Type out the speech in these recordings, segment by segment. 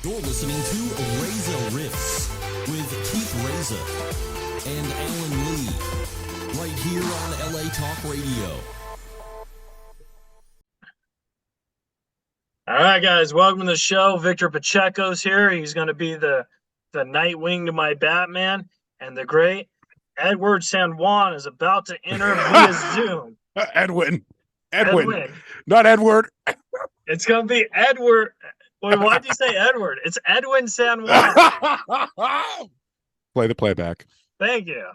You're listening to Reza Riffs with Keith Reza and Alan Lee, right here on LA Talk Radio. All right, guys, welcome to the show. Victor Pacheco's here. He's going to be the Nightwing to my Batman, and the great Edwin San Juan is about to enter via Zoom. Edwin, not Edward. It's going to be Edward. Wait, why'd you say Edward? It's Edwin San Juan. Play the playback. Thank you.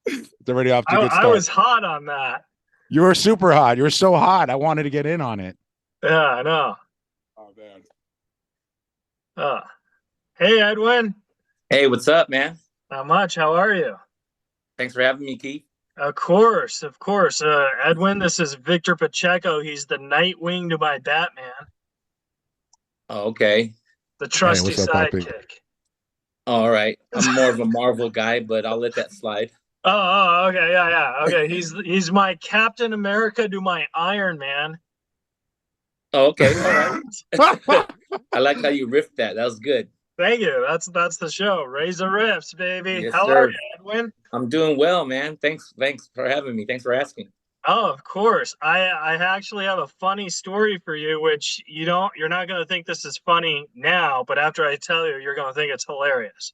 It's already off to a good start. I was hot on that. You were super hot. You were so hot. I wanted to get in on it. Yeah, I know. Oh, man. Hey, Edwin. Hey, what's up, man? Not much. How are you? Thanks for having me, Keith. Of course. Edwin, this is Victor Pacheco. He's the Nightwing to my Batman. Oh, okay. The trusty sidekick. All right. I'm more of a Marvel guy, but I'll let that slide. Oh, okay, yeah. Okay, he's my Captain America to my Iron Man. Oh, okay, all right. I like how you riffed that. That was good. Thank you. That's the show. Reza Riffs, baby. Yes, How sir. are you, Edwin? I'm doing well, man. Thanks for having me. Thanks for asking. Oh, of course. I actually have a funny story for you, which you're not going to think this is funny now, but after I tell you, you're going to think it's hilarious.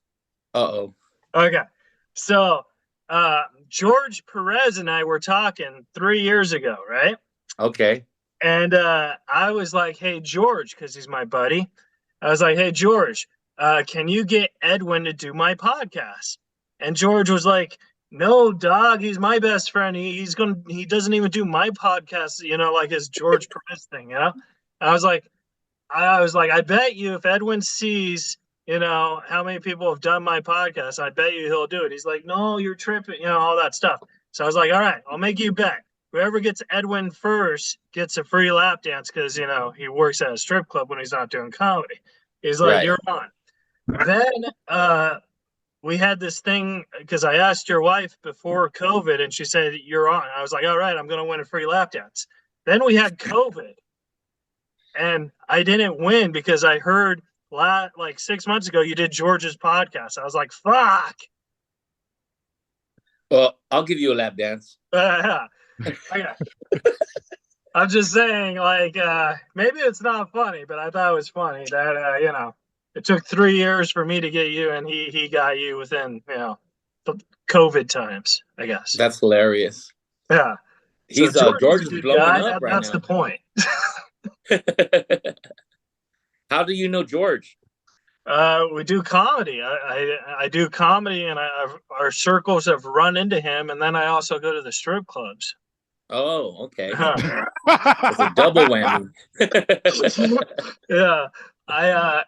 Uh-oh. Okay. So, George Perez and I were talking 3 years ago, right? Okay. And I was like, hey, George, because he's my buddy. I was like, hey, George, can you get Edwin to do my podcast? And George was like, no, dog, he's my best friend. He doesn't even do my podcast, like his George Perez thing, I was like, I bet you if Edwin sees, how many people have done my podcast, I bet you he'll do it. He's like, no, you're tripping, all that stuff. So I was like, all right, I'll make you bet. Whoever gets Edwin first gets a free lap dance because, he works at a strip club when he's not doing comedy. He's like, right. You're on. Then we had this thing because I asked your wife before COVID and she said, you're on. I was like, all right, I'm going to win a free lap dance. Then we had COVID and I didn't win because I heard like 6 months ago you did George's podcast. I was like, fuck. Well, I'll give you a lap dance. I'm just saying, like, maybe it's not funny, but I thought it was funny that, it took 3 years for me to get you, and he got you within, the COVID times, I guess. That's hilarious. Yeah. He's George is blowing up right that's now. the point. How do you know George? We do comedy. I do comedy, and our circles have run into him, and then I also go to the strip clubs. Oh, okay. It's a double whammy. Yeah.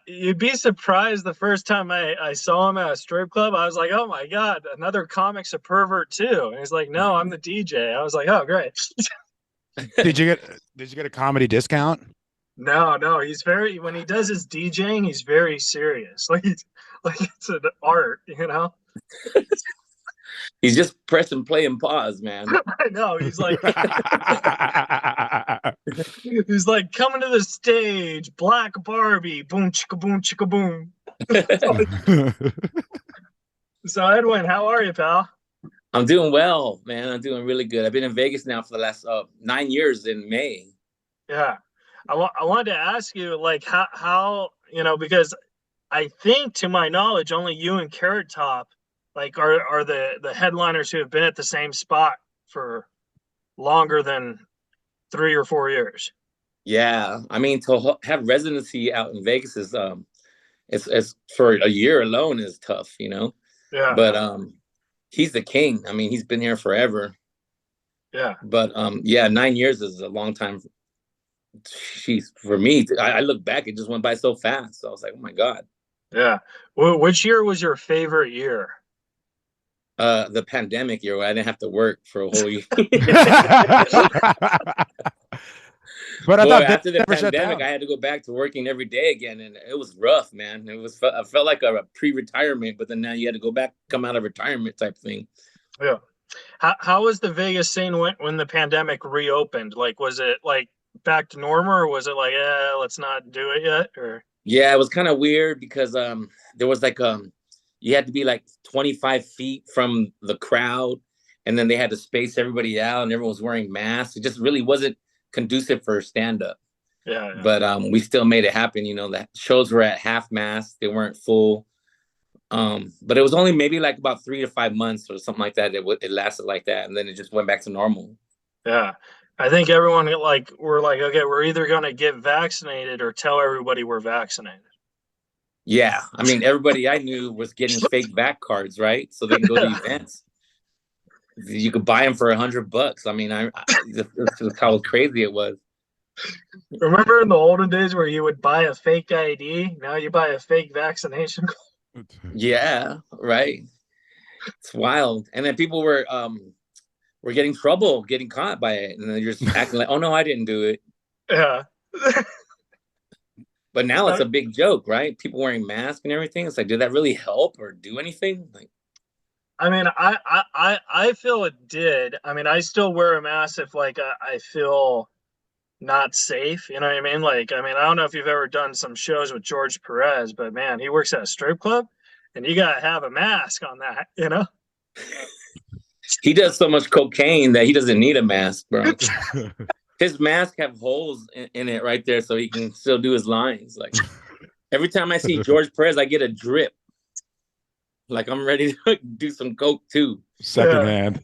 You'd be surprised the first time I saw him at a strip club. I was like, oh my God, another comic's a pervert too. And he's like, no, I'm the DJ. I was like, oh, great. Did you get a comedy discount? No, he's when he does his DJing, he's very serious. Like it's an art, He's just pressing play and pause, man. I know. He's like, he's like coming to the stage, Black Barbie, boom, chicka, boom. So, Edwin, how are you, pal? I'm doing well, man. I'm doing really good. I've been in Vegas now for the last 9 years in May. Yeah. I wanted to ask you, like, how because I think, to my knowledge, only you and Carrot Top are the headliners who have been at the same spot for longer than 3 or 4 years. Yeah, I mean, to have residency out in Vegas is it's for a year alone is tough, Yeah. But he's the king. I mean, he's been here forever. Yeah. But 9 years is a long time. For me, I look back, it just went by so fast. So I was like, oh my God. Yeah. Which year was your favorite year? The pandemic year where I didn't have to work for a whole year. But after the pandemic, I had to go back to working every day again, and it was rough, man. I felt like a pre-retirement, but then now you had to go back, come out of retirement type thing. Yeah. How was the Vegas scene when the pandemic reopened? Like, was it like back to normal, or was it like, let's not do it yet? Or Yeah, it was kind of weird because there was like you had to be like 25 feet from the crowd, and then they had to space everybody out, and everyone was wearing masks. It just really wasn't conducive for stand up. yeah. But we still made it happen. You know, the shows were at half mast; they weren't full. But it was only maybe like about 3 to 5 months or something like that. It lasted like that, and then it just went back to normal. Yeah. I think everyone we're like, okay, we're either gonna get vaccinated or tell everybody we're vaccinated. Yeah, I mean, everybody I knew was getting fake vac cards, right? So they can go to events. You could buy them for $100. I mean, this is how crazy it was. Remember in the olden days where you would buy a fake ID? Now you buy a fake vaccination card. Yeah, right. It's wild. And then people were getting trouble, getting caught by it, and they're just acting like, "Oh no, I didn't do it." Yeah. But now it's a big joke, right? People wearing masks and everything. It's like, did that really help or do anything? Like, I mean, I feel it did. I mean, I still wear a mask if like I feel not safe. You know what I mean? Like, I mean, I don't know if you've ever done some shows with George Perez, but man, he works at a strip club, and you gotta have a mask on that. You know? he does so much cocaine that he doesn't need a mask, bro. His mask have holes in it right there, so he can still do his lines. Like every time I see George Perez, I get a drip. Like I'm ready to do some coke too. Secondhand.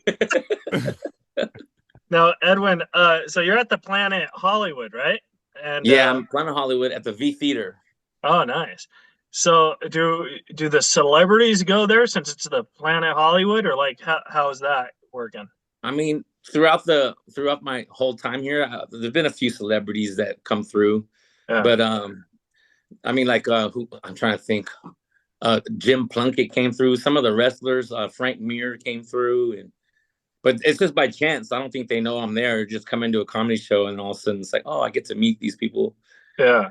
Now, Edwin, so you're at the Planet Hollywood, right? And yeah, I'm Planet Hollywood at the V Theater. Oh, nice. So do the celebrities go there since it's the Planet Hollywood, or like how is that working? I mean, throughout my whole time here, there's been a few celebrities that come through, but I mean, like who I'm trying to think. Jim Plunkett came through. Some of the wrestlers, Frank Mir came through, but it's just by chance. I don't think they know I'm there. Just come into a comedy show, and all of a sudden it's like, oh, I get to meet these people. Yeah,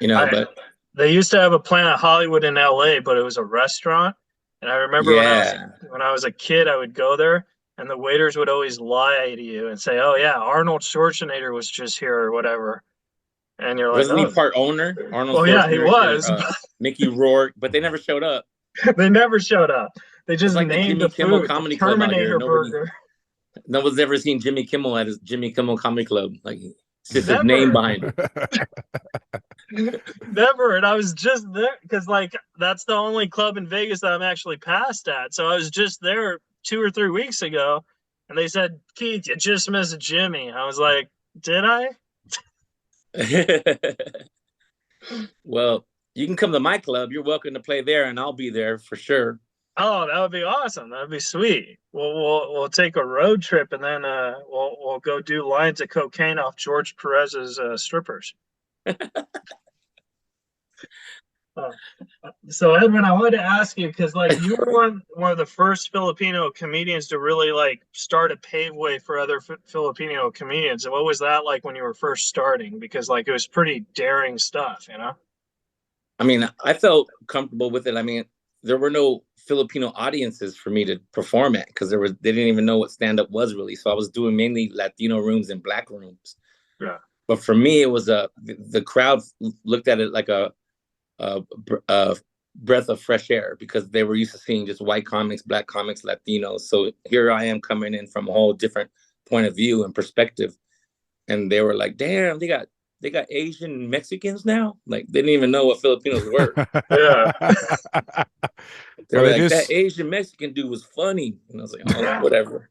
you know. But they used to have a Planet Hollywood in LA, but it was a restaurant. And I remember when I was a kid, I would go there, and the waiters would always lie to you and say, "Oh yeah, Arnold Schwarzenegger was just here," or whatever. And you're like, wasn't he part owner? Arnold. Oh yeah, he was. Mickey Rourke, but they never showed up. They never showed up. They just like named the Jimmy Kimmel food, Comedy Terminator Club Burger. No one's ever seen Jimmy Kimmel at his Jimmy Kimmel Comedy Club. Like it's just his name behind it. Never. And I was just there because like that's the only club in Vegas that I'm actually passed at. So I was just there 2 or 3 weeks ago, and they said, "Keith, you just missed Jimmy." I was like, "Did I?" Well, you can come to my club. You're welcome to play there, and I'll be there for sure. Oh, that would be awesome. That'd be sweet. We'll take a road trip, and then we'll go do lines of cocaine off George Perez's strippers. So Edwin, I wanted to ask you because like you were one of the first Filipino comedians to really like start a pave way for other Filipino comedians. And what was that like when you were first starting? Because like it was pretty daring stuff, you know? I mean, I felt comfortable with it. I mean, there were no Filipino audiences for me to perform at because they didn't even know what stand-up was really. So I was doing mainly Latino rooms and Black rooms. Yeah. But for me, it was the crowd looked at it like a breath of fresh air because they were used to seeing just white comics, Black comics, Latinos. So here I am coming in from a whole different point of view and perspective. And they were like, damn, they got Asian Mexicans now. Like they didn't even know what Filipinos were. Yeah. They were like, that Asian Mexican dude was funny. And I was like, oh, whatever.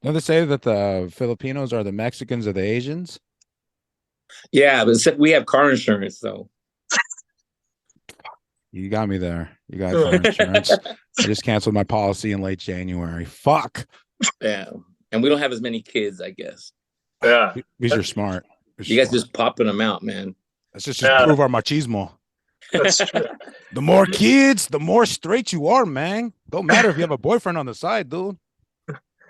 Don't they say that the Filipinos are the Mexicans of the Asians? Yeah, but except we have car insurance, so. You got me there. You got car insurance. I just canceled my policy in late January. Fuck. Yeah. And we don't have as many kids, I guess. Yeah. These are smart. You guys just popping them out, man. Let's just prove our machismo. That's true. The more kids, the more straight you are, man. Don't matter if you have a boyfriend on the side, dude.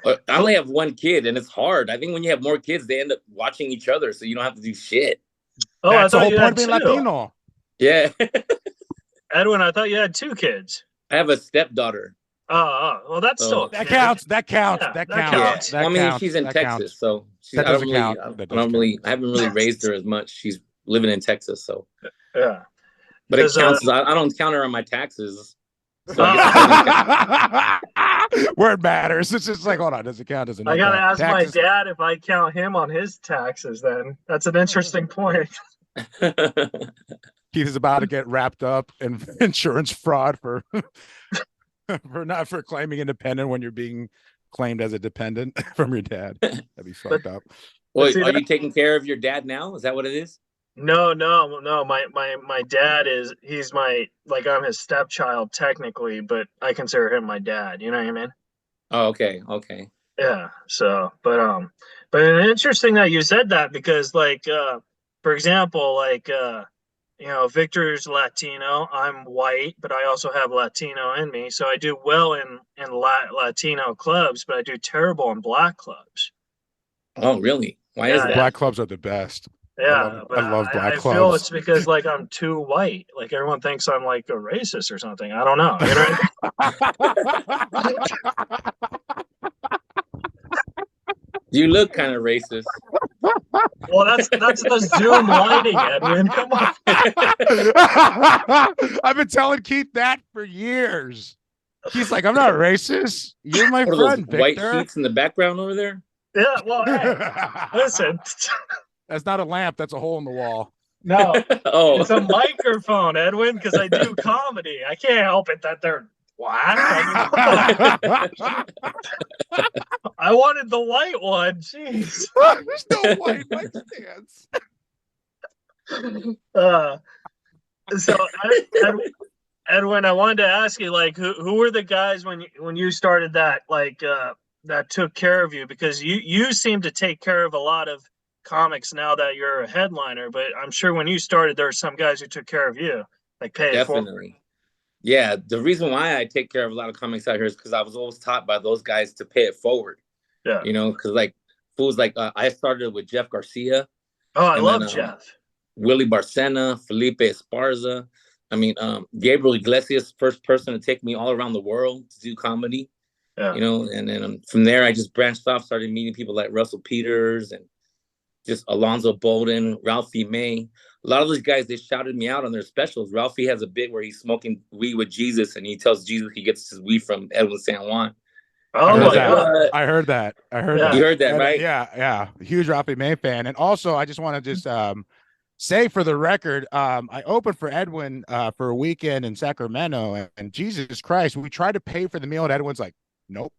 I only have one kid, and it's hard. I think when you have more kids, they end up watching each other, so you don't have to do shit. Oh, that's the whole point of of being Latino. Yeah. Edwin, I thought you had 2 kids. I have a stepdaughter. Well, that's So still okay. That counts. That counts. Yeah, that that counts. counts. That I mean, counts. she's in That Texas, counts. so That I don't doesn't really, count. I That don't does really, count. I haven't really raised her as much. She's living in Texas, so. Yeah. But it counts. I don't count her on my taxes. So I guess it doesn't count. Word matters. It's just like, hold on, does it count? Does it not I gotta count? ask my dad if I count him on his taxes. Then that's an interesting point. Keith is about to get wrapped up in insurance fraud for for claiming independent when you're being claimed as a dependent from your dad. That'd be fucked up. Well, are you taking care of your dad now? Is that what it is? No. My dad he's I'm his stepchild technically, but I consider him my dad. You know what I mean? Oh, okay. Yeah. So, but interesting that you said that because for example, Victor's Latino. I'm white, but I also have Latino in me. So I do well in Latino clubs, but I do terrible in black clubs. Oh, really? Why is that? Black clubs are the best. Yeah, I love black I clubs. feel it's because I'm too white. Like everyone thinks I'm like a racist or something. I don't know. You look kind of racist. Well, that's the Zoom lighting, Edwin. Come on. I've been telling Keith that for years. He's like, I'm not racist. You're my friend, Victor. White sheets in the background over there? Yeah, well, hey, listen. That's not a lamp. That's a hole in the wall. No. Oh. It's a microphone, Edwin, because I do comedy. I can't help it that they're black. I wanted the white one. Jeez. There's no white stands. So Edwin, I wanted to ask you, who were the guys when you started that, that took care of you? Because you seem to take care of a lot of comics now that you're a headliner, but I'm sure when you started, there were some guys who took care of you, like pay it forward. Definitely. Yeah, the reason why I take care of a lot of comics out here is because I was always taught by those guys to pay it forward. Yeah. Because fools I started with Jeff Garcia. Oh, I love Jeff. Willie Barcena, Felipe Esparza. I mean, Gabriel Iglesias, first person to take me all around the world to do comedy. Yeah. And then from there, I just branched off, started meeting people like Russell Peters and just Alonzo Bolden, Ralphie May. A lot of those guys, they shouted me out on their specials. Ralphie has a bit where he's smoking weed with Jesus, and he tells Jesus he gets his weed from Edwin San Juan. Oh, my God. I heard that. That. You heard that, right? Yeah. Huge Ralphie May fan. And also, I just want to just say for the record, I opened for Edwin for a weekend in Sacramento, and Jesus Christ, we tried to pay for the meal, and Edwin's like, nope.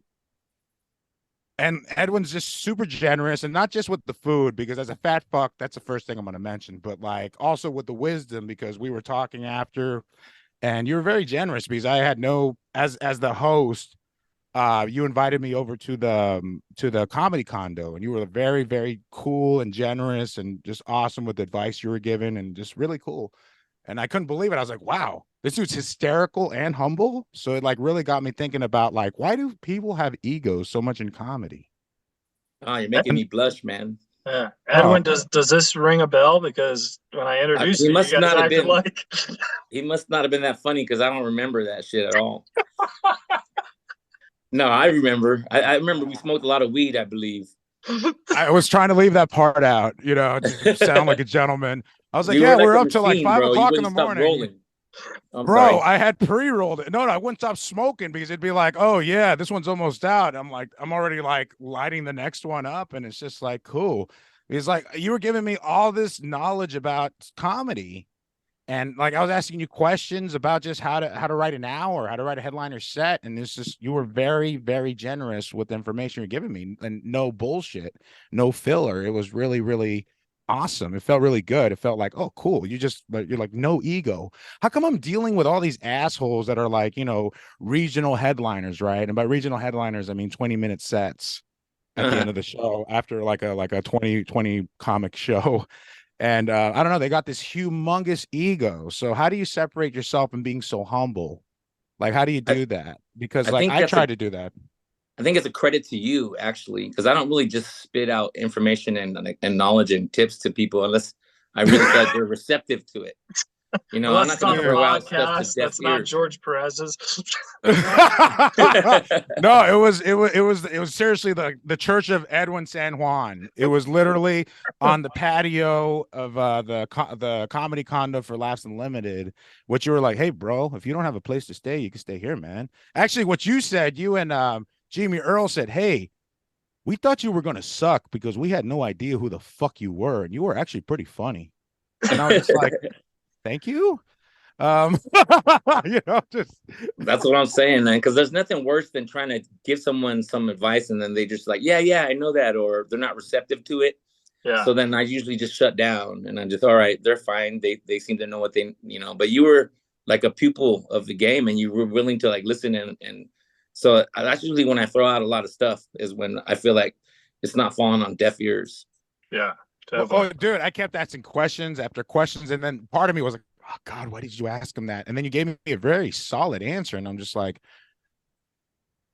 And Edwin's just super generous, and not just with the food, because as a fat fuck, that's the first thing I'm going to mention, but also with the wisdom, because we were talking after, and you were very generous because I had as the host, you invited me over to the comedy condo, and you were very, very cool and generous and just awesome with the advice you were giving, and just really cool. And I couldn't believe it. I was like, wow, this dude's hysterical and humble. So it really got me thinking about why do people have egos so much in comedy? Oh, you're making me blush, man. Yeah. Edwin, does this ring a bell? Because when I introduced you, must you guys not have acted been like he must not have been that funny because I don't remember that shit at all. No, I remember. I remember we smoked a lot of weed, I believe. I was trying to leave that part out, to sound like a gentleman. I was like, we're up to 5 o'clock in the morning. Bro, sorry. I had pre-rolled it. No, I wouldn't stop smoking because it'd be like, oh yeah, this one's almost out. I'm already lighting the next one up, and it's just cool. It's you were giving me all this knowledge about comedy, and I was asking you questions about just how to write an hour, how to write a headliner set, and it's just you were very, very generous with the information you're giving me, and no bullshit, no filler. It was really, really awesome. It felt really good. It felt oh, cool. You're no ego. How come I'm dealing with all these assholes that are regional headliners, right? And by regional headliners, I mean 20-minute sets at the end of the show after a 20 comic show. And I don't know, they got this humongous ego. So how do you separate yourself from being so humble? How do you do that? Because I tried to do that. I think it's a credit to you, actually, because I don't really just spit out information and knowledge and tips to people unless I really feel like they're receptive to it. You know, I'm not going to throw out stuff to deaf that's ears. Not George Perez's. No, it was seriously the Church of Edwin San Juan. It was literally on the patio of the comedy condo for Laughs Unlimited, which you were like, hey, bro, if you don't have a place to stay, you can stay here, man. Actually, what you said, you and Jimmy Earl said, hey, we thought you were going to suck because we had no idea who the fuck you were. And you were actually pretty funny. And I was just like, thank you. You know, just that's what I'm saying, man. Because there's nothing worse than trying to give someone some advice and then they just like, yeah, I know that, or they're not receptive to it. Yeah. So then I usually just shut down and I'm just, all right, they're fine. They seem to know what they, you know. But you were like a pupil of the game and you were willing to like listen and so that's usually when I throw out a lot of stuff is when I feel like it's not falling on deaf ears. Yeah. Oh, dude, I kept asking questions after questions, and then part of me was like, oh God, why did you ask him that? And then you gave me a very solid answer, and I'm just like,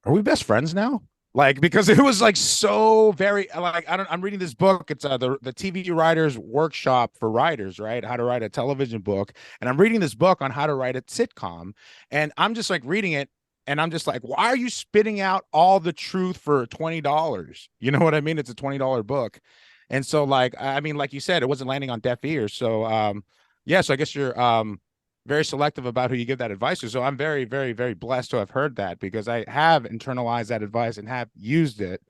are we best friends now? Like, because it was like so very like I'm reading this book. It's the TV writers workshop for writers, right? How to write a television book. And I'm reading this book on how to write a sitcom. And I'm just like reading it. And I'm just like, why are you spitting out all the truth for $20? You know what I mean? It's a $20 book. And so like, I mean, like you said, it wasn't landing on deaf ears. So yeah, so I guess you're very selective about who you give that advice to. So I'm very, very, very blessed to have heard that because I have internalized that advice and have used it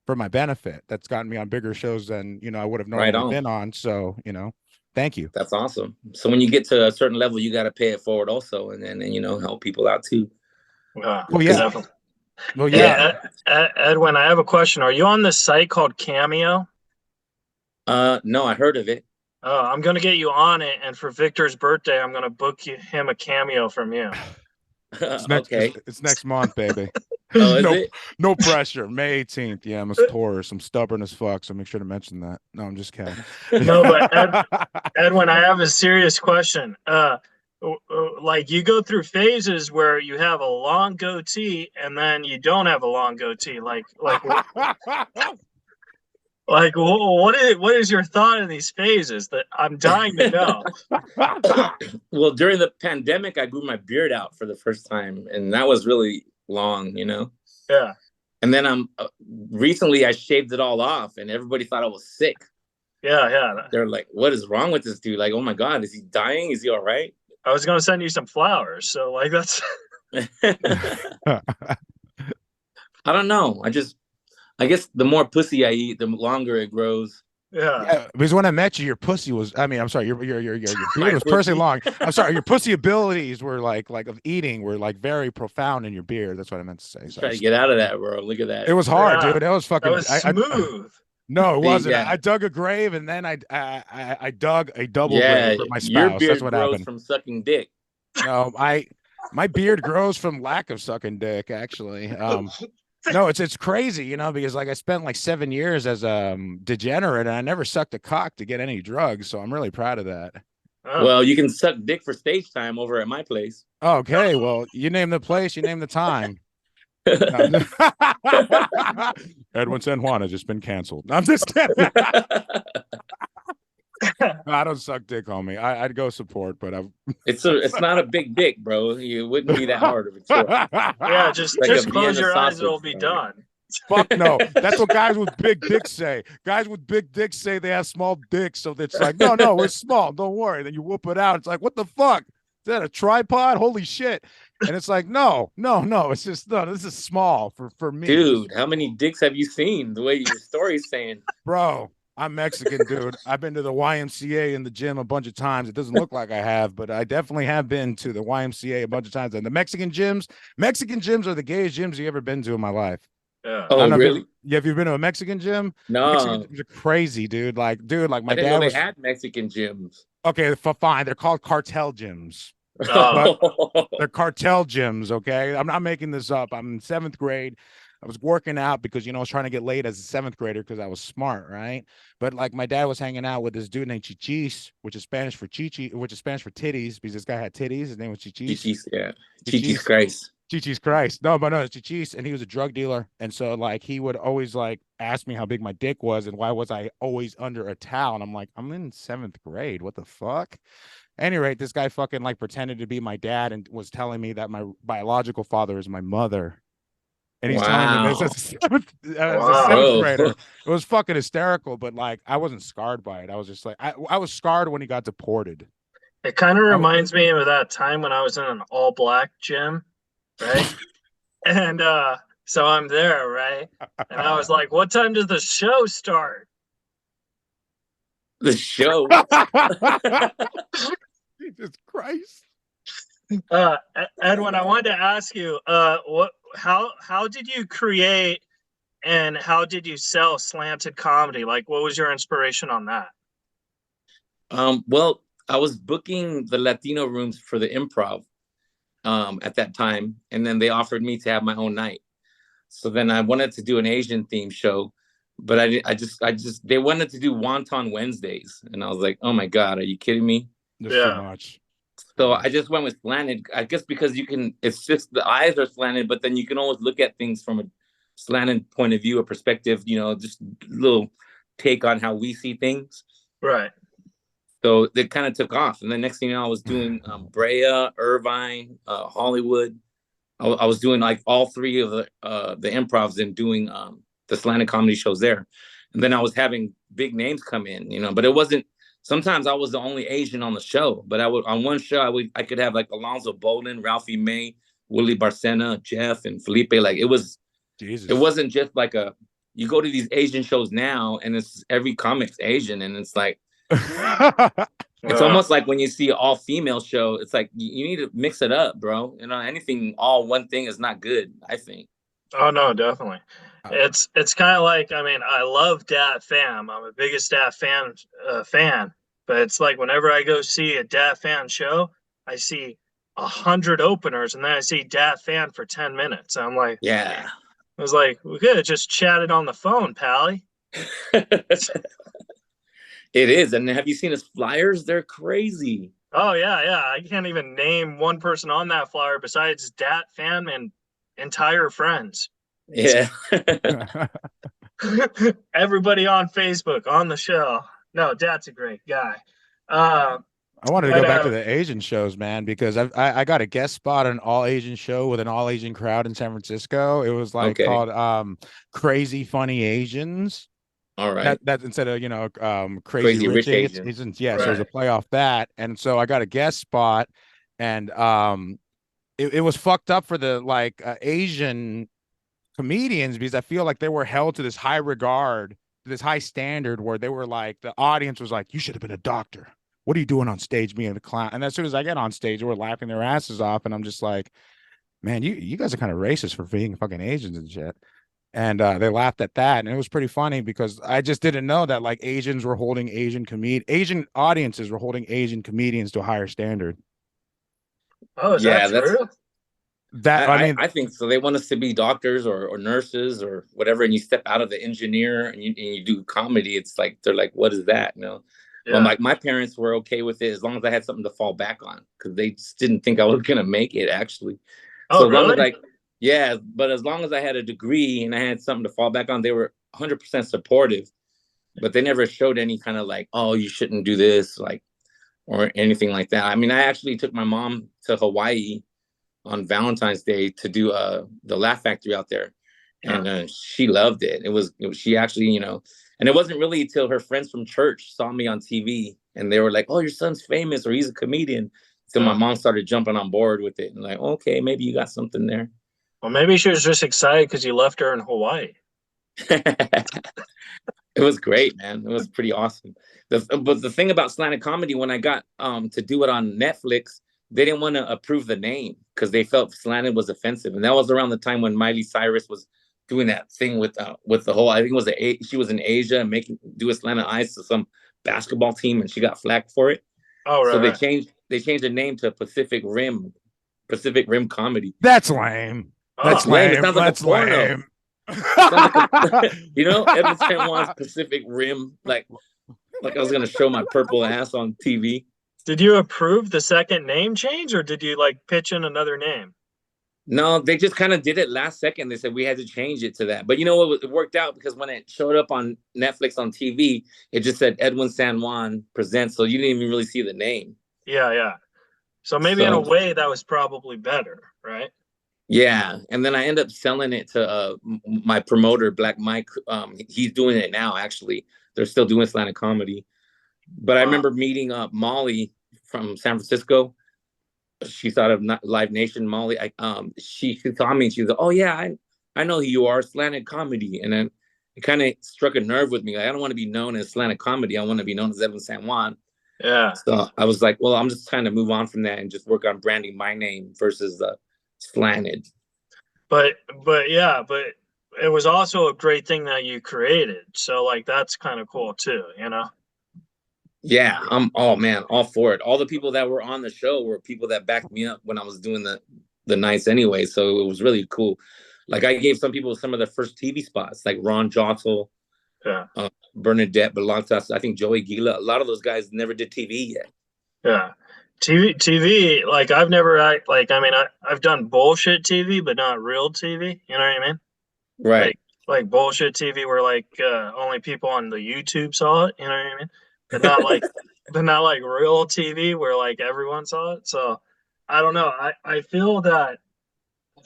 for my benefit. That's gotten me on bigger shows than, you know, I would have normally been on. So, you know, thank you. That's awesome. So when you get to a certain level, you got to pay it forward also. And then, you know, help people out too. Well, yeah. Definitely. Well, yeah. Hey, Edwin, I have a question. Are you on this site called Cameo? No, I heard of it. Oh, I'm going to get you on it. And for Victor's birthday, I'm going to book him a cameo from you. It's next month, baby. Oh, no, is it? No pressure. May 18th. Yeah, I'm a Taurus. I'm stubborn as fuck, so make sure to mention that. No, I'm just kidding. No, but Edwin, I have a serious question. Like you go through phases where you have a long goatee and then you don't have a long goatee. Like what is your thought in these phases? That I'm dying to know. Well, during the pandemic, I grew my beard out for the first time, and that was really long, you know. Yeah. And then recently I shaved it all off, and everybody thought I was sick. Yeah. They're like, "What is wrong with this dude? Like, oh my God, is he dying? Is he all right?" I was gonna send you some flowers, so like that's. I don't know. I guess the more pussy I eat, the longer it grows. Yeah. Because when I met you, your pussy was. I mean, I'm sorry, your beard was personally long. I'm sorry, your pussy abilities were like of eating were like very profound in your beard. That's what I meant to say. So try to get out of that, bro. Look at that. It was hard, dude. That was fucking. That was smooth. No, it wasn't. Yeah. I dug a grave and then I dug a double grave for my spouse. Your beard That's what grows happened. from sucking dick. No, my beard grows from lack of sucking dick, actually. No, it's crazy, you know, because like I spent like 7 years as a degenerate and I never sucked a cock to get any drugs, so I'm really proud of that. Oh. Well, you can suck dick for stage time over at my place. Okay, well, you name the place, you name the time. Edwin San Juan has just been canceled. I'm just kidding. I don't suck dick, homie. I'd go support, but it's not a big dick, bro. You wouldn't be that hard of a chore. Yeah, just close your eyes, it'll be done. Fuck no. That's what guys with big dicks say. Guys with big dicks say they have small dicks, so it's like, no, we're small. Don't worry. Then you whoop it out. It's like, what the fuck? Is that a tripod? Holy shit. And it's like, no. It's just, no, this is small for me. Dude, how many dicks have you seen? The way your story's saying. Bro, I'm Mexican, dude. I've been to the YMCA in the gym a bunch of times. It doesn't look like I have, but I definitely have been to the YMCA a bunch of times. And the Mexican gyms are the gayest gyms you've ever been to in my life. Yeah. Oh, really? Have you been to a Mexican gym? No. Mexican gyms are crazy, dude. Like my I didn't dad know they had Mexican gyms. Okay, fine. They're called cartel gyms. Oh. They're cartel gyms, okay? I'm not making this up. I'm in 7th grade. I was working out because, you know, I was trying to get laid as a 7th grader because I was smart, right? But like my dad was hanging out with this dude named Chichis, which is Spanish for chichi, which is Spanish for titties, because this guy had titties. His name was Chichis. Chichis, yeah. Chichis Christ. Chichis Christ. No, it's Chichis, and he was a drug dealer. And so like he would always like ask me how big my dick was and why was I always under a towel. And I'm like, I'm in 7th grade. What the fuck? any rate, this guy fucking like pretended to be my dad and was telling me that my biological father is my mother. And he's telling me this as a seventh grader. It was fucking hysterical, but like I wasn't scarred by it. I was just like, I was scarred when he got deported. It kind of reminds me of that time when I was in an all-black gym, right? And so I'm there, right? And I was like, what time does the show start? The show? Jesus Christ. Edwin, I wanted to ask you, how did you create and how did you sell slanted comedy? Like, what was your inspiration on that? Well, I was booking the Latino rooms for the Improv at that time, and then they offered me to have my own night. So then I wanted to do an Asian themed show, but I just they wanted to do Wonton Wednesdays, and I was like, oh my god, are you kidding me? There's too much. So I just went with slanted. I guess because it's just the eyes are slanted, but then you can always look at things from a slanted point of view, a perspective, just a little take on how we see things. Right. So it kind of took off. And the next thing you know, I was doing Brea, Irvine, Hollywood. I was doing like all three of the improvs and doing the slanted comedy shows there. And then I was having big names come in, but it wasn't, sometimes I was the only Asian on the show, but on one show, I could have like Alonzo Bolden, Ralphie May, Willie Barcena, Jeff, and Felipe. Like it wasn't just like you go to these Asian shows now and it's every comic's Asian. And it's like, it's almost like when you see an all female show, it's like you need to mix it up, bro. Anything all one thing is not good, I think. Oh no, definitely. It's kind of like, I love Dat Fam. I'm a biggest Dat Fan fan, but it's like whenever I go see a Dat Fan show, I see 100 openers, and then I see Dat Fan for 10 minutes. I'm like, yeah. I was like, we could have just chatted on the phone, Pally. It is. And have you seen his flyers? They're crazy. Oh, yeah. I can't even name one person on that flyer besides Dat Fan and entire friends. Yeah. Everybody on Facebook, on the show. No, Dat's a great guy. I wanted to go back to the Asian shows, man, because I got a guest spot on an all Asian show with an all Asian crowd in San Francisco. It was like called Crazy Funny Asians. All right. That instead of Crazy Rich Asians. Yeah, right. So it was a play off that, and so I got a guest spot, and it was fucked up for the Asian comedians because I feel like they were held to this high regard, to this high standard, where they were like, the audience was like, you should have been a doctor. What are you doing on stage being a clown? And as soon as I get on stage, they were laughing their asses off, and I'm just like, man, you guys are kind of racist for being fucking Asians and shit. And they laughed at that, and it was pretty funny because I just didn't know that Asians were holding Asian audiences were holding Asian comedians to a higher standard. Oh, is that true? I think so. They want us to be doctors or nurses or whatever, and you step out of the engineer and you do comedy. It's like they're like, what is that? Yeah. Well, my parents were okay with it as long as I had something to fall back on because they just didn't think I was gonna make it actually. Oh, so really? Yeah, but as long as I had a degree and I had something to fall back on, they were 100% supportive. But they never showed any kind of oh, you shouldn't do this, or anything like that. I mean, I actually took my mom to Hawaii on Valentine's Day to do the Laugh Factory out there, and she loved it. She actually, and it wasn't really until her friends from church saw me on TV and they were like, "Oh, your son's famous, or he's a comedian." So my mom started jumping on board with it and okay, maybe you got something there. Well, maybe she was just excited because you left her in Hawaii. It was great, man. It was pretty awesome. But the thing about slanted comedy, when I got to do it on Netflix, they didn't want to approve the name because they felt slanted was offensive. And that was around the time when Miley Cyrus was doing that thing with the whole, I think it was she was in Asia and do a slanted eyes to some basketball team, and she got flagged for it. Oh, right. So they changed the name to Pacific Rim Comedy. That's lame. That's lame. It sounds like a porno. Edwin San Juan's Pacific Rim. Like I was gonna show my purple ass on TV. Did you approve the second name change, or did you pitch in another name? No, they just kind of did it last second. They said we had to change it to that. But it worked out because when it showed up on Netflix on TV, it just said Edwin San Juan presents. So you didn't even really see the name. Yeah, yeah. So maybe in a way that was probably better, right? Yeah, and then I end up selling it to my promoter, Black Mike. He's doing it now. Actually, they're still doing slanted comedy. But I remember meeting Molly from San Francisco. She's out of Live Nation. Molly, she saw me and she was like, "Oh yeah, I know who you are, slanted comedy." And then it kind of struck a nerve with me. Like, I don't want to be known as slanted comedy. I want to be known as Edwin San Juan. Yeah. So I was like, well, I'm just trying to move on from that and just work on branding my name versus the slanted. But it was also a great thing that you created. So like that's kind of cool too, you know? Yeah, I'm all for it. All the people that were on the show were people that backed me up when I was doing the nights anyway. So it was really cool. Like I gave some people some of the first TV spots, like Ron Jotzel, yeah, Bernadette Belantas, I think Joey Gila. A lot of those guys never did TV yet. Yeah. TV, like I've never I've done bullshit TV, but not real TV. You know what I mean? Right. Like bullshit TV where like only people on the YouTube saw it. You know what I mean? But not like real TV where like everyone saw it. So I don't know. I feel that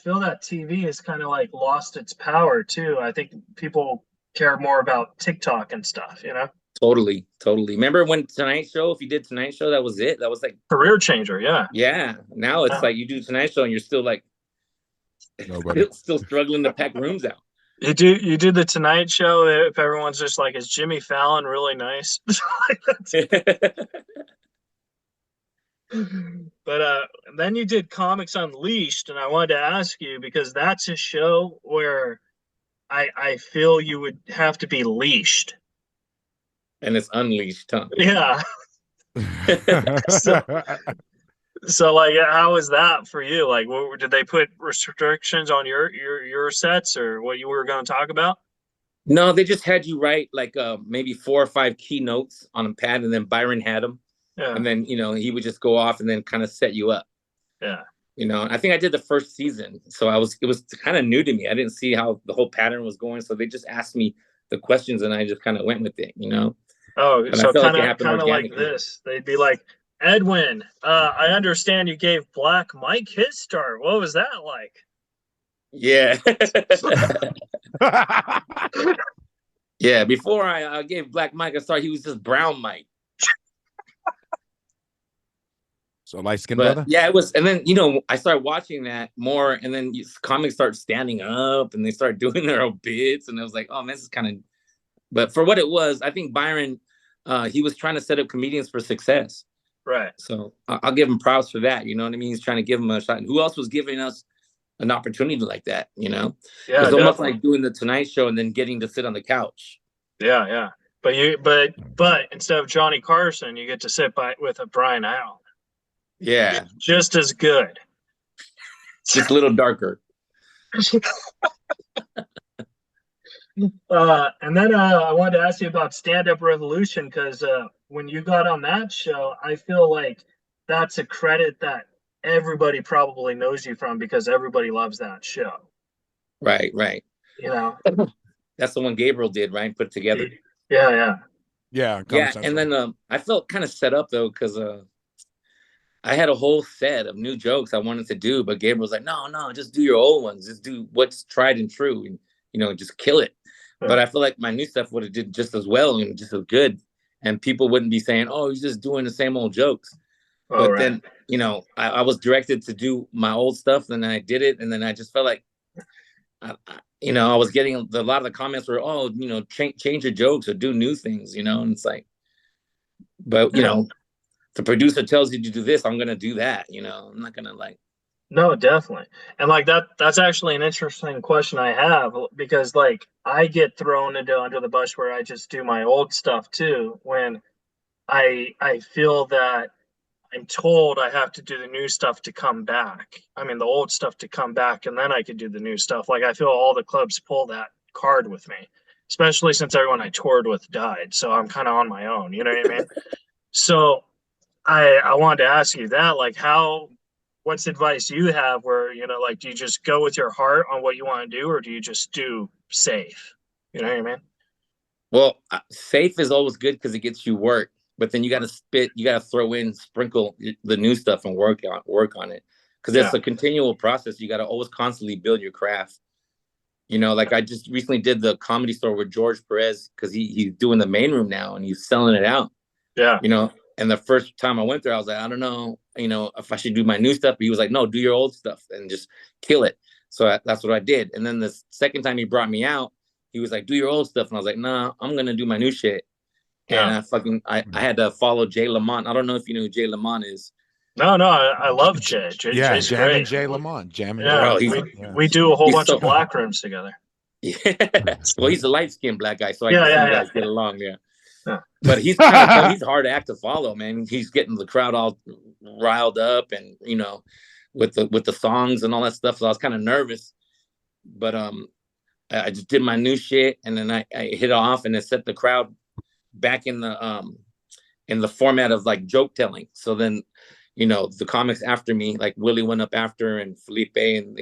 TV has kind of like lost its power too. I think people care more about TikTok and stuff. You know? Totally. Remember when Tonight Show? If you did Tonight Show, that was it. That was like career changer. Yeah. Yeah. Now it's like you do Tonight Show and you're still like still struggling to pack rooms out. You do the Tonight Show if everyone's just like, is Jimmy Fallon really nice? But then you did Comics Unleashed, and I wanted to ask you because that's a show where I feel you would have to be leashed. And it's unleashed, huh? Yeah. So like, how was that for you? Like, did they put restrictions on your sets or what you were going to talk about? No, they just had you write like maybe 4 or 5 keynotes on a pad, and then Byron had them. Yeah. And then, he would just go off and then kind of set you up. Yeah. I think I did the first season. So it was kind of new to me. I didn't see how the whole pattern was going. So they just asked me the questions and I just kind of went with it, Oh, and so kind of like this. They'd be like, Edwin, I understand you gave Black Mike his start. What was that like? Yeah. Yeah, before I gave Black Mike a start, he was just Brown Mike. So light-skinned brother? Yeah, it was. And then, I started watching that more, and then comics start standing up and they start doing their own bits. And I was like, oh, man, this is kind of. But for what it was, I think Byron, he was trying to set up comedians for success. Right. So I'll give him props for that. You know what I mean? He's trying to give him a shot. And who else was giving us an opportunity like that? Yeah, it's almost like doing the Tonight Show and then getting to sit on the couch. Yeah, yeah. But instead of Johnny Carson, you get to sit with a Brian Allen. Yeah. Just as good. Just a little darker. And then I wanted to ask you about Stand Up Revolution because when you got on that show, I feel like that's a credit that everybody probably knows you from because everybody loves that show. Right. That's the one Gabriel did, right? Put together. Yeah. Yeah. And then I felt kind of set up though because I had a whole set of new jokes I wanted to do, but Gabriel was like, no, just do your old ones. Just do what's tried and true and, just kill it. But I feel like my new stuff would have did just as well and just as good. And people wouldn't be saying, oh, he's just doing the same old jokes. But then, I was directed to do my old stuff and I did it. And then I just felt like, I was getting a lot of the comments were, oh, change your jokes or do new things, and it's like, but, the producer tells you to do this, I'm going to do that, I'm not going to like. No, definitely. And like that's actually an interesting question I have because like I get thrown under the bus where I just do my old stuff too when I feel that I'm told I have to do the new stuff to come back. I mean the old stuff to come back and then I could do the new stuff. Like I feel all the clubs pull that card with me, especially since everyone I toured with died. So I'm kind of on my own, you know what I mean? So I wanted to ask you that, like what's advice you have where, like, do you just go with your heart on what you want to do or do you just do safe? You know what I mean? Well, safe is always good because it gets you work. but then you got to sprinkle the new stuff and work on it. Because it's a continual process. You got to always constantly build your craft. Like I just recently did the Comedy Store with George Perez, because he's doing the main room now and he's selling it out. Yeah. And the first time I went there, I was like, I don't know, if I should do my new stuff. But he was like, no, do your old stuff and just kill it. So that's what I did. And then the second time he brought me out, he was like, do your old stuff. And I was like, nah, I'm going to do my new shit. And I had to follow Jay Lamont. I don't know if you know who Jay Lamont is. No, I love Jay. Jay's Jamming great. Jay Lamont. Jamming. Yeah, we do a whole bunch of black rooms together. Yeah. Well, he's a light-skinned black guy, so I guess you guys get along. Yeah. But he's he's hard to act to follow, man. He's getting the crowd all riled up, and with the songs and all that stuff. So I was kind of nervous, but I just did my new shit, and then I hit off, and it set the crowd back in the format of like joke telling. So then, the comics after me, like Willie went up after, and Felipe, and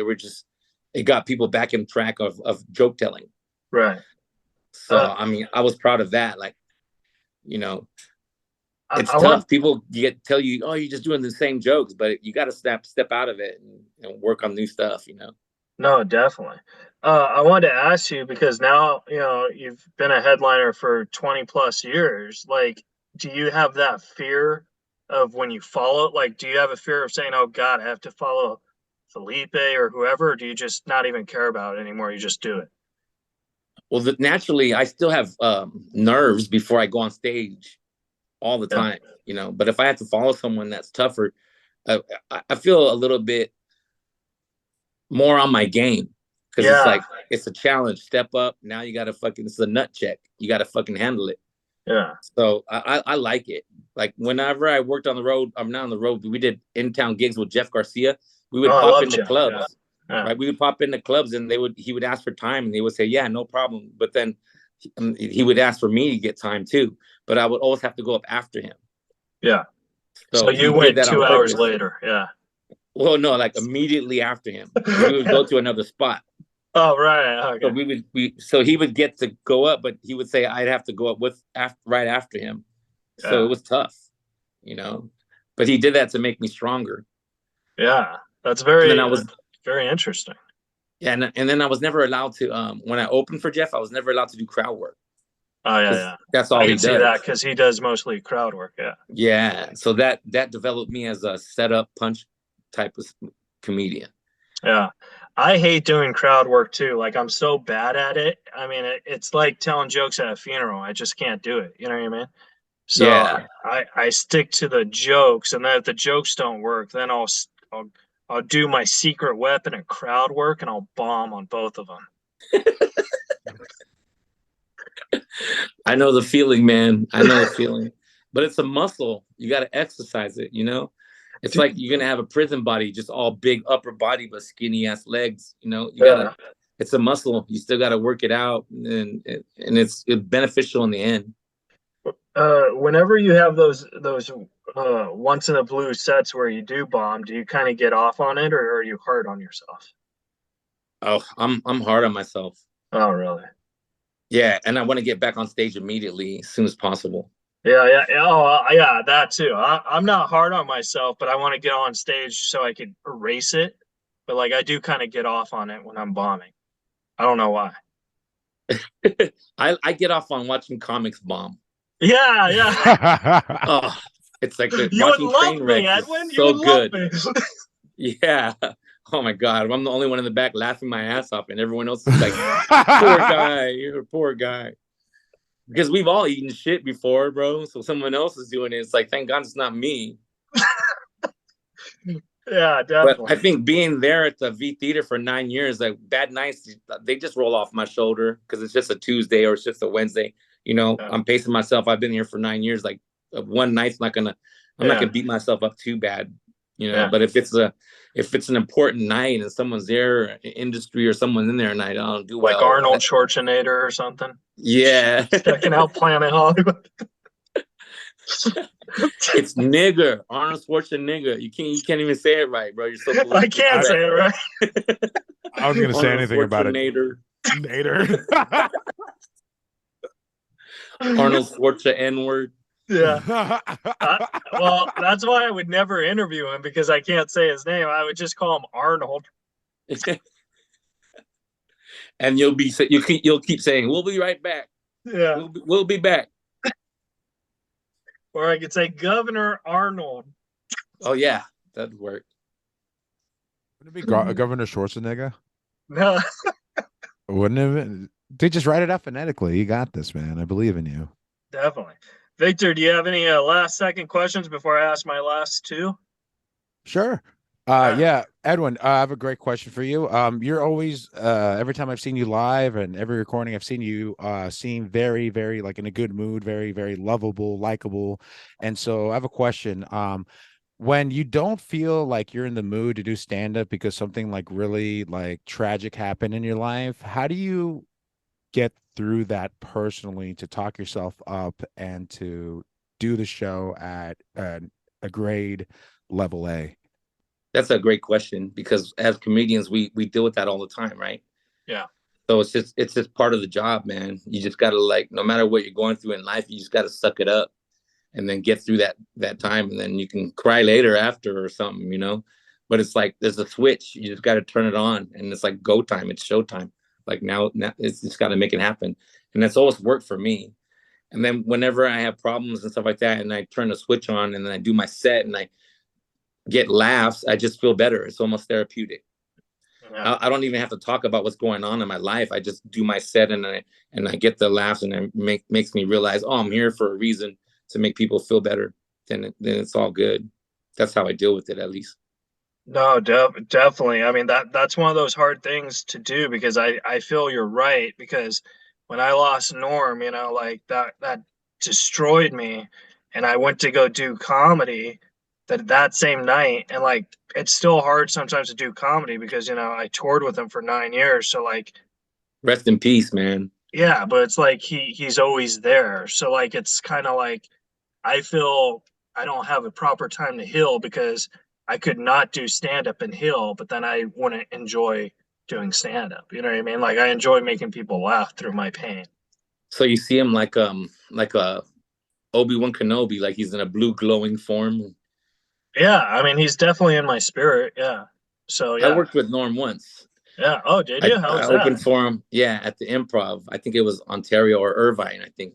it got people back in track of joke telling. Right. So I mean, I was proud of that. Like, it's tough. People tell you, oh, you're just doing the same jokes, but you got to step out of it and work on new stuff. No, definitely. I wanted to ask you, because now you've been a headliner for 20 plus years. Like, do you have that fear of when you follow? Like, do you have a fear of saying, "Oh God, I have to follow Felipe or whoever"? Or do you just not even care about it anymore? You just do it. Well, naturally, I still have nerves before I go on stage all the time, But if I have to follow someone that's tougher, I feel a little bit more on my game, because it's like, it's a challenge. Step up. Now you got to it's a nut check. You got to fucking handle it. Yeah. So I like it. Like whenever I worked on the road, I'm not on the road. We did in-town gigs with Jeff Garcia. We would pop into clubs. Yeah. Yeah. Right, we would pop into clubs, and he would ask for time, and they would say, yeah, no problem. But then he would ask for me to get time too, but I would always have to go up after him. Yeah. So you went 2 hours later. Yeah. Well, no, like immediately after him. We would go to another spot. Oh, right. Okay. So he would get to go up, but he would say I'd have to go up right after him. So it was tough, but he did that to make me stronger. Yeah. That's very interesting. Yeah, and then I was never allowed to. When I opened for Jeff, I was never allowed to do crowd work. Oh yeah. That's all he does. I can see that, because he does mostly crowd work. Yeah. Yeah. So that developed me as a setup punch type of comedian. Yeah, I hate doing crowd work too. Like, I'm so bad at it. I mean, it's like telling jokes at a funeral. I just can't do it. You know what I mean? So yeah. I stick to the jokes, and then if the jokes don't work, then I'll do my secret weapon at crowd work, and I'll bomb on both of them. I know the feeling, man. I know the feeling. But it's a muscle. You got to exercise it, It's like you're going to have a prison body, just all big upper body, but skinny ass legs, it's a muscle. You still got to work it out, and it's beneficial in the end. Whenever you have those once in a blue sets where you do bomb, do you kind of get off on it, or are you hard on yourself? Oh, I'm hard on myself. Oh, really? Yeah, and I want to get back on stage immediately, as soon as possible. Yeah. Oh, yeah, that too. I'm not hard on myself, but I want to get on stage so I could erase it. But like, I do kind of get off on it when I'm bombing. I don't know why. I get off on watching comics bomb. Yeah. Oh, it's like you would love me, Edwin. You would love me. Yeah. Oh my God, I'm the only one in the back laughing my ass off, and everyone else is like, "Poor guy, you're a poor guy." Because we've all eaten shit before, bro. So someone else is doing it. It's like, thank God it's not me. Yeah, definitely. But I think being there at the V Theater for 9 years, like bad nights, they just roll off my shoulder because it's just a Tuesday or it's just a Wednesday. I'm pacing myself. I've been here for 9 years. Like one night's I'm not gonna beat myself up too bad. But if it's an important night and someone's there, industry or someone in there, and I don't do well. Like Arnold Schwarzenegger or something. Yeah. Checking out Planet Hollywood. It's nigger. Arnold Schwarzenegger. You can't even say it right, bro. You're so political. I can't say it right. I was gonna say anything about it. Nader. Arnold Schwarzenegger N-word. Yeah. Well, that's why I would never interview him, because I can't say his name. I would just call him Arnold. And you'll keep saying, "We'll be right back." Yeah. We'll be back. Or I could say Governor Arnold. Oh yeah, that'd work. Wouldn't it be Governor Schwarzenegger? No. Wouldn't it? They just write it out phonetically. You got this, man. I believe in you. Definitely. Victor, do you have any last second questions before I ask my last two? Sure. Yeah, Edwin, I have a great question for you. You're always, every time I've seen you live and every recording I've seen you, seem very, very like in a good mood, very, very lovable, likable. And so I have a question. When you don't feel like you're in the mood to do stand-up because something like really like tragic happened in your life, how do you get through that personally to talk yourself up and to do the show at a grade level A? That's a great question, because as comedians, we deal with that all the time, right? Yeah. So it's just part of the job, man. You just gotta, like, no matter what you're going through in life, you just gotta suck it up and then get through that time, and then you can cry later after or something, you know. But it's like there's a switch. You just gotta turn it on, and it's like go time. It's showtime. Like now it's just gotta make it happen, and that's always worked for me. And then whenever I have problems and stuff like that, and I turn the switch on, and then I do my set, and I get laughs, I just feel better. It's almost therapeutic. Yeah. I don't even have to talk about what's going on in my life. I just do my set, and I get the laughs, and it makes me realize, oh, I'm here for a reason, to make people feel better. Then it's all good. That's how I deal with it, at least. No, definitely. I mean, that's one of those hard things to do, because I feel you're right, because when I lost Norm, you know, like that destroyed me, and I went to go do comedy that same night, and like it's still hard sometimes to do comedy, because, you know, I toured with him for 9 years, so like rest in peace, man. Yeah, but it's like he's always there. So like it's kind of like I feel I don't have a proper time to heal, because I could not do stand up and heal, but then I wouldn't enjoy doing stand up. You know what I mean? Like I enjoy making people laugh through my pain. So you see him like a Obi-Wan Kenobi, like he's in a blue glowing form. Yeah, I mean he's definitely in my spirit. Yeah. So yeah. I worked with Norm once. Yeah. Oh, did you? How was that? I opened for him. Yeah, at the Improv. I think it was Ontario or Irvine, I think.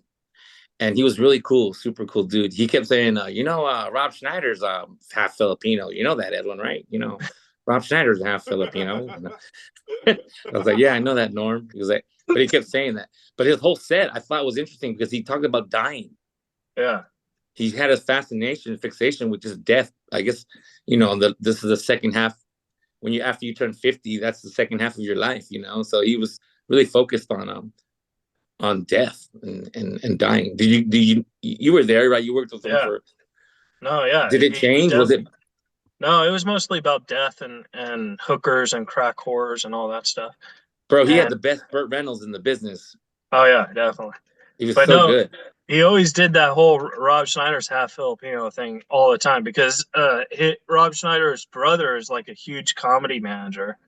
And he was really cool, super cool dude. He kept saying, Rob Schneider's half Filipino. You know that, Edwin, right? You know, Rob Schneider's half Filipino. I was like, yeah, I know that, Norm. He was like, but he kept saying that. But his whole set I thought was interesting, because he talked about dying. Yeah. He had a fixation with just death. I guess, this is the second half. After you turn 50, that's the second half of your life, you know? So he was really focused on death and dying. You were there, right? You worked with him for. No, yeah. Did it change? Was it? No, it was mostly about death and hookers and crack whores and all that stuff. Bro, he had the best Burt Reynolds in the business. Oh yeah, definitely. He was good. He always did that whole Rob Schneider's half Filipino thing all the time, because Rob Schneider's brother is like a huge comedy manager.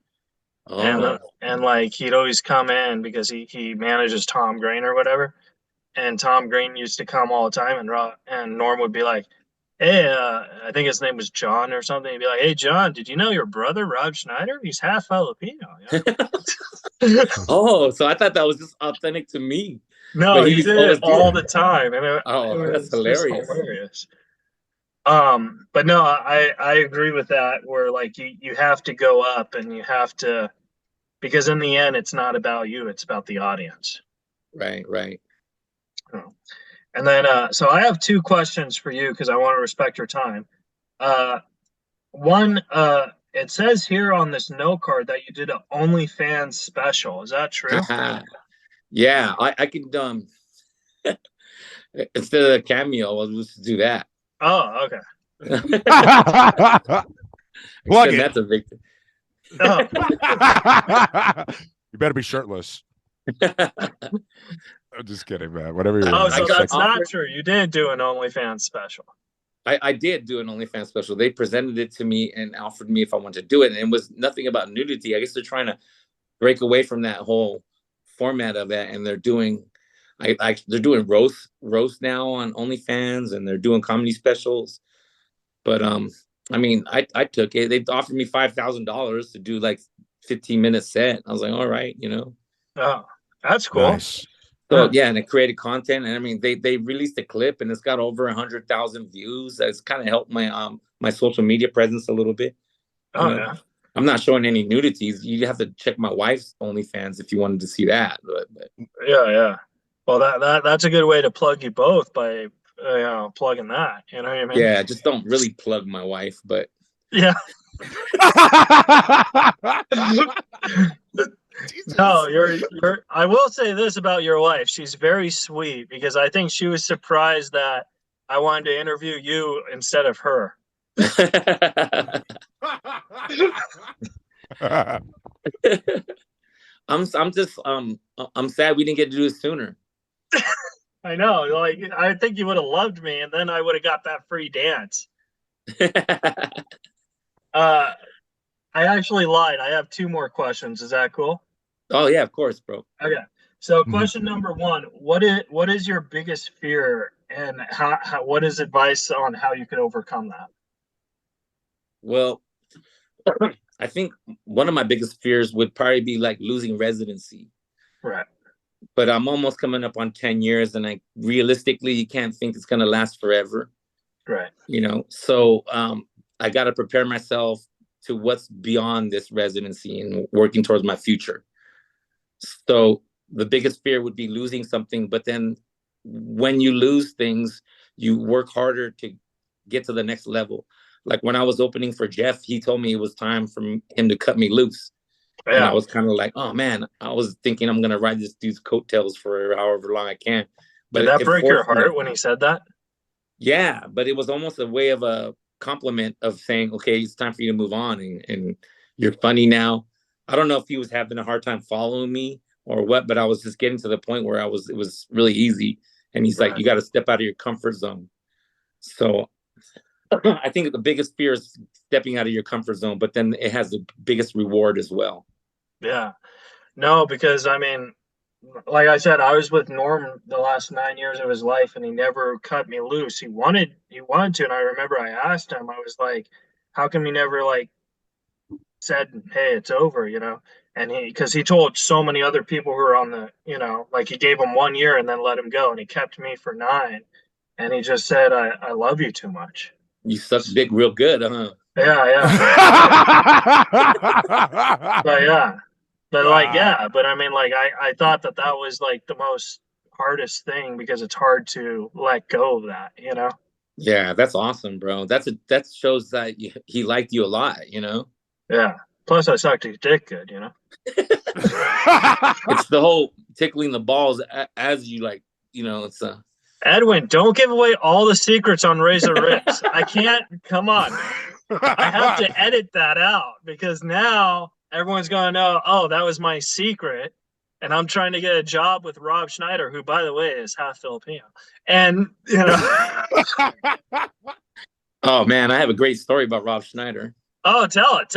Oh. And like he'd always come in, because he manages Tom Green or whatever, and Tom Green used to come all the time, and Norm would be like, hey, I think his name was John or something. He'd be like, hey John, did you know your brother Rob Schneider? He's half Filipino. Oh, so I thought that was just authentic to me. No, he did it all the time, and that's hilarious. But no, I agree with that, where like you have to go up, and you have to, because in the end it's not about you, it's about the audience. Right. And then so I have two questions for you, because I want to respect your time. One, it says here on this note card that you did an OnlyFans special. Is that true? Yeah, I could instead of a cameo, I'll just do that. Oh, okay. Plug it. That's a Victor. Oh. You better be shirtless. I'm just kidding, man. Whatever you want. So that's not true. You didn't do an OnlyFans special. I did do an OnlyFans special. They presented it to me and offered me if I wanted to do it, and it was nothing about nudity. I guess they're trying to break away from that whole format of it, and they're doing they're doing roast now on OnlyFans, and they're doing comedy specials. But I mean, I took it. They offered me $5,000 to do like 15-minute set. I was like, all right, you know. Oh, that's cool. Nice. So yeah, and it created content, and I mean, they released a clip, and it's got over 100,000 views. It's kind of helped my my social media presence a little bit. Oh yeah. I'm not showing any nudities. You have to check my wife's OnlyFans if you wanted to see that. But. Yeah. Well, that's a good way to plug you both by plugging that. You know what I mean? Yeah, just don't really plug my wife, but yeah. No, you're. I will say this about your wife: she's very sweet, because I think she was surprised that I wanted to interview you instead of her. I'm sad we didn't get to do it sooner. I know, like I think you would have loved me, and then I would have got that free dance. I actually lied. I have 2 more questions. Is that cool? Oh yeah, of course, bro. Okay. So question number 1, what is your biggest fear, and how what is advice on how you could overcome that? Well, I think one of my biggest fears would probably be like losing residency. Right. But I'm almost coming up on 10 years, and realistically, you can't think it's going to last forever. Right. You know, so I got to prepare myself to what's beyond this residency and working towards my future. So the biggest fear would be losing something. But then when you lose things, you work harder to get to the next level. Like when I was opening for Jeff, he told me it was time for him to cut me loose. Yeah. And I was kind of like, oh man, I was thinking I'm going to ride this dude's coattails for however long I can. But did that break your heart when he said that? Yeah, but it was almost a way of a compliment of saying, okay, it's time for you to move on, and you're funny now. I don't know if he was having a hard time following me or what, but I was just getting to the point where it was really easy. And he's like, you got to step out of your comfort zone. So I think the biggest fear is stepping out of your comfort zone, but then it has the biggest reward as well. Yeah. No, because I mean, like I said, I was with Norm the last 9 years of his life, and he never cut me loose. He wanted to, and I remember I asked him, I was like, how come he never like said, hey, it's over, you know? And because he told so many other people who were on the, you know, like he gave him 1 year and then let him go, and he kept me for 9, and he just said, I love you too much. You suck dick real good, huh? Yeah. But yeah. But like, yeah, but I mean, like, I thought that was like the most hardest thing, because it's hard to let go of that, you know? Yeah, that's awesome, bro. That shows that he liked you a lot, you know? Yeah. Plus, I sucked his dick good, you know? It's the whole tickling the balls as you like, you know, it's Edwin, don't give away all the secrets on Razor Rips. I can't, come on. I have to edit that out, because now everyone's going to know, oh, that was my secret. And I'm trying to get a job with Rob Schneider, who, by the way, is half Filipino. And, you know. Oh, man, I have a great story about Rob Schneider. Oh, tell it.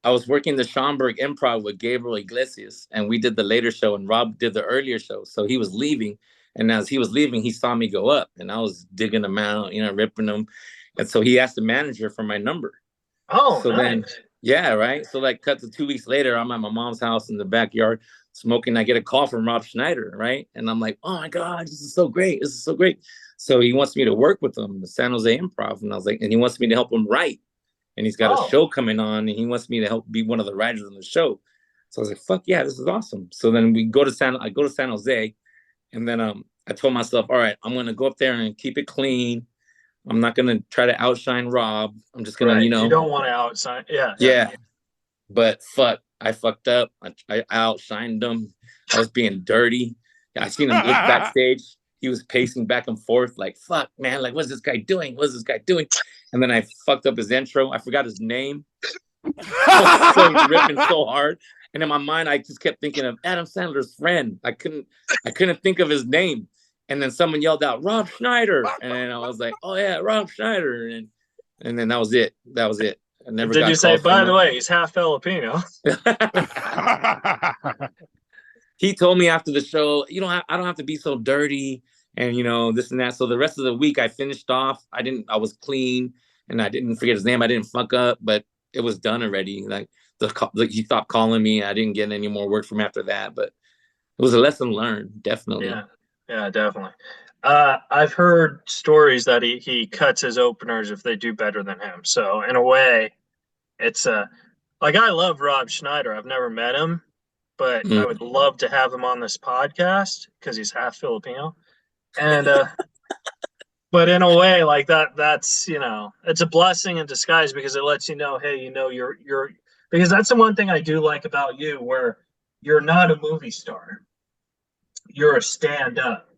I was working the Schaumburg Improv with Gabriel Iglesias, and we did the later show, and Rob did the earlier show. So he was leaving. And as he was leaving, he saw me go up, and I was digging him out, you know, ripping him. And so he asked the manager for my number. Oh, so nice. Then, yeah, right. So like, cut to 2 weeks later, I'm at my mom's house in the backyard smoking. I get a call from Rob Schneider, right? And I'm like, oh my God, this is so great. So he wants me to work with him, the San Jose Improv. And I was like, and he wants me to help him write. And he's got a show coming on, and he wants me to help be one of the writers on the show. So I was like, fuck yeah, this is awesome. So then I go to San Jose, and then I told myself, all right, I'm gonna go up there and keep it clean. I'm not gonna try to outshine Rob. I'm just gonna, you know. You don't want to outshine. Yeah. But fuck, I fucked up. I outshined him. I was being dirty. I seen him look backstage. He was pacing back and forth like, fuck, man, like, what's this guy doing? And then I fucked up his intro. I forgot his name. So ripping so hard. And in my mind, I just kept thinking of Adam Sandler's friend. I couldn't think of his name. And then someone yelled out, Rob Schneider. And I was like, oh yeah, Rob Schneider. And then that was it. I never Did you say, by the way, he's half Filipino? he told me after the show, I don't have to be so dirty and, this and that. So the rest of the week I finished off. I was clean and I didn't forget his name. I didn't fuck up, but it was done already. Like he stopped calling me. I didn't get any more work from after that, but it was a lesson learned. Definitely. Yeah, definitely. I've heard stories that he cuts his openers if they do better than him. So in a way, it's like I love Rob Schneider. I've never met him, but I would love to have him on this podcast because he's half Filipino. And but in a way, like that's it's a blessing in disguise because it lets you know, hey, you're because that's the one thing I do like about you, where you're not a movie star, you're a stand-up.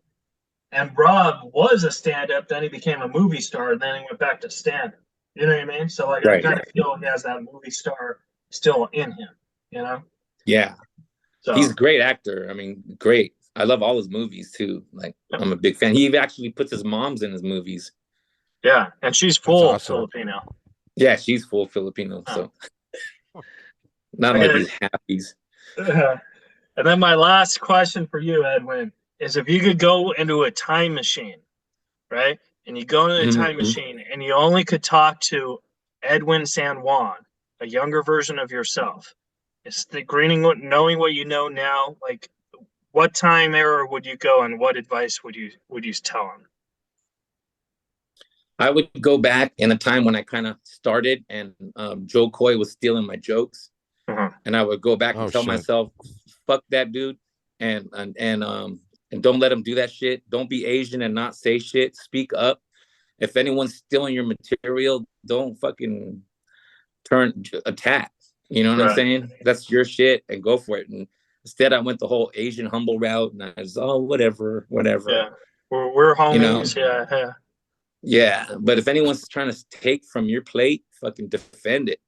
And Rob was a stand-up, then he became a movie star, and then he went back to stand-up. You know what I mean? So like I kind of feel he has that movie star still in him, Yeah. So he's a great actor. I mean, great. I love all his movies too. Like I'm a big fan. He actually puts his moms in his movies. Yeah, and she's full Filipino. Yeah, she's full Filipino. So not like these happies. And then my last question for you, Edwin, is if you could go into a time machine, right? And you go into a time machine and you only could talk to Edwin San Juan, a younger version of yourself. It's the knowing what you know now, like what time era would you go and what advice would you tell him? I would go back in a time when I kind of started and Joe Coy was stealing my jokes. And I would go back and tell myself, fuck that dude and don't let him do that shit. Don't be Asian and not say shit. Speak up. If anyone's stealing your material, don't fucking attack. You know what I'm saying? That's your shit and go for it. And instead I went the whole Asian humble route and I was, whatever. Yeah. We're homies. Yeah. But if anyone's trying to take from your plate, fucking defend it.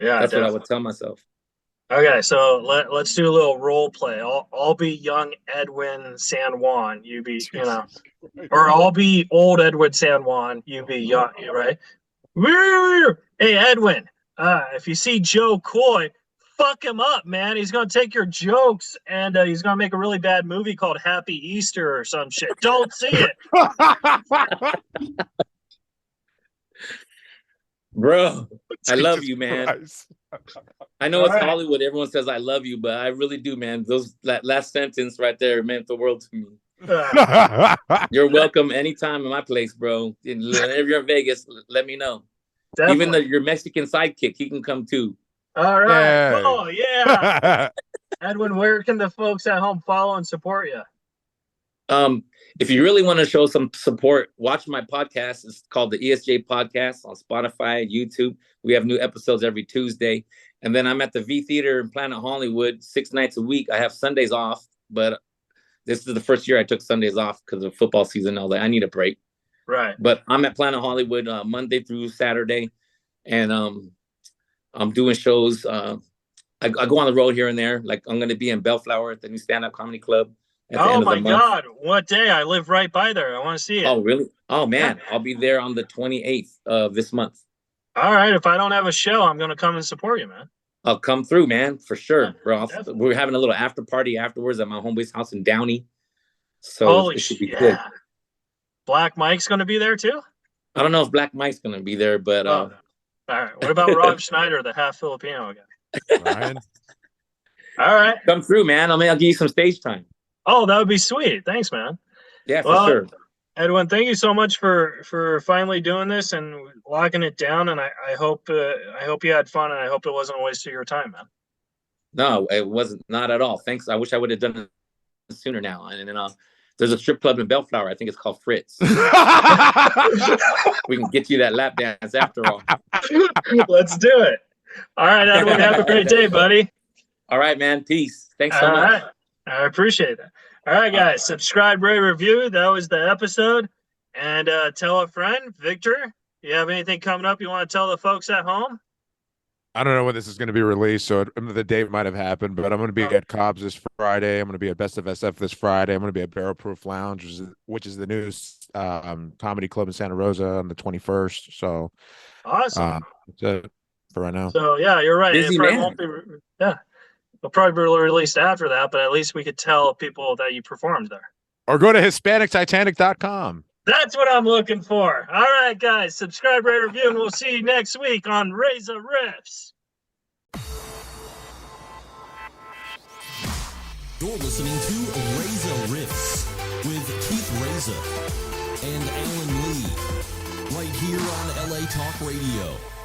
Yeah. That's what I would tell myself. Okay, so let's do a little role play. I'll be young Edwin San Juan. You be, or I'll be old Edwin San Juan. You be young, right? Hey, Edwin, if you see Joe Coy, fuck him up, man. He's gonna take your jokes and he's gonna make a really bad movie called Happy Easter or some shit. Don't see it. Bro, I love you, man. I know it's Hollywood. Everyone says I love you, but I really do, man. That last sentence right there meant the world to me. You're welcome anytime in my place, bro. If you're in Vegas, let me know. Definitely. Even your Mexican sidekick, he can come too. All right. Yay. Oh, yeah. Edwin, where can the folks at home follow and support you? If you really want to show some support, watch my podcast. It's called the ESJ Podcast on Spotify, YouTube. We have new episodes every Tuesday. And then I'm at the V Theater in Planet Hollywood 6 nights a week. I have Sundays off, but this is the first year I took Sundays off because of football season. I was like, I need a break. Right. But I'm at Planet Hollywood Monday through Saturday. And I'm doing shows. I go on the road here and there. Like I'm going to be in Bellflower at the new stand-up comedy club. Oh my God! What day? I live right by there. I want to see it. Oh really? Oh man, I'll be there on the 28th of this month. All right. If I don't have a show, I'm gonna come and support you, man. I'll come through, man, for sure, bro. We're having a little after party afterwards at my homeboy's house in Downey. So it should be good. Black Mike's gonna be there too. I don't know if Black Mike's gonna be there, but all right. What about Rob Schneider, the half Filipino guy? Ryan? All right. Come through, man. I'll give you some stage time. Oh, that would be sweet. Thanks, man. Yeah, for sure. Edwin, thank you so much for finally doing this and locking it down. And I hope you had fun, and I hope it wasn't a waste of your time, man. No, it wasn't, not at all. Thanks. I wish I would have done it sooner now. And then there's a strip club in Bellflower. I think it's called Fritz. We can get you that lap dance after all. Let's do it. All right, Edwin. Have a great day, buddy. All right, man. Peace. Thanks so much. Right. I appreciate that. All right, guys. Subscribe, rate, review. That was the episode. And tell a friend. Victor, you have anything coming up you want to tell the folks at home? I don't know when this is going to be released, so the date might have happened, but I'm going to be at Cobb's this Friday. I'm going to be at Best of SF this Friday. I'm going to be at Barrel Proof Lounge, which is the new comedy club in Santa Rosa on the 21st. So awesome. That's it for right now. So, yeah, you're right. Busy man. Yeah. It'll probably be released after that, but at least we could tell people that you performed there. Or go to HispanicTitanic.com. That's what I'm looking for. All right, guys, subscribe, rate, review, and we'll see you next week on Reza Riffs. You're listening to Reza Riffs with Keith Reza and Alan Lee, right here on LA Talk Radio.